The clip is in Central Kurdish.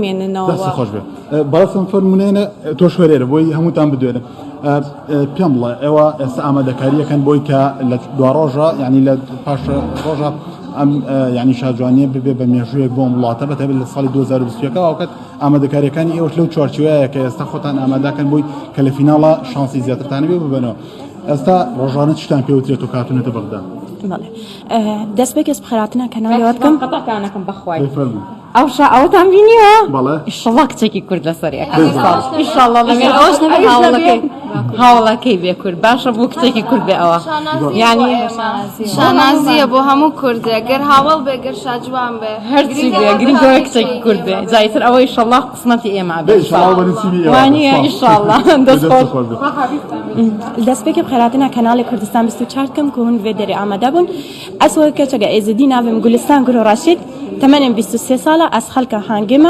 مێننەوە دەست خۆش بێ بەڵام فەرمونێنە تۆ شوێرێرە بۆی هەمووتان بدوێنم پێم بڵێ ئێوە ئێستا ئامادەکاریەکەن بۆی کە لە دو ڕۆژە ینی لە پاش ڕۆژە ئەم ینی شاجوانیە ببێ بە مێژوویەک بۆم وڵاتە بەتەبێت لە ساڵی 2020 ئەوکات ئامادەکاریەکانی ئێوەش لەو چوارچێوەیە کە ئێستا خۆتان ئامادەکەن بۆی کە لە فیناڵە شانسی زیاترتانە بێ ببنەوە ئێستا ڕۆژانە چتان پێوترێت و کاتونێتە بەغدا دەست بە کەس بخەراتنە کەناڵەوە بکەم قەتەکانەکەم بەخوای ئەوشا ئەوتان بینیوە بەڵێ ئیشەڵا کچێکی کورد لەسەریەکە ئیشاڵڵا لەگەڵ ئەوش نەبێ هاوڵەکەی بێ کورد باشە بۆ کچێکی کورد بێ ئەوە یعنی شانازیە بۆ هەموو کوردێ گەر هاوڵ بێ گەر شاجوان بێ هەرچی بێ گرنگەوە کچێکی کورد بێ جایتر ئەوە ئیشەڵڵا قسمەتی ئێمە بێ وانیە ئیشاڵڵا دەست خۆش دەست پێکە بخەراتنە کەناڵی کوردستان 24 کەم کە هون vê derê amade bûn ez weke çege êzidî navê min Gulistan Guro Raşîd temenên 23 sala ez xelka hangê me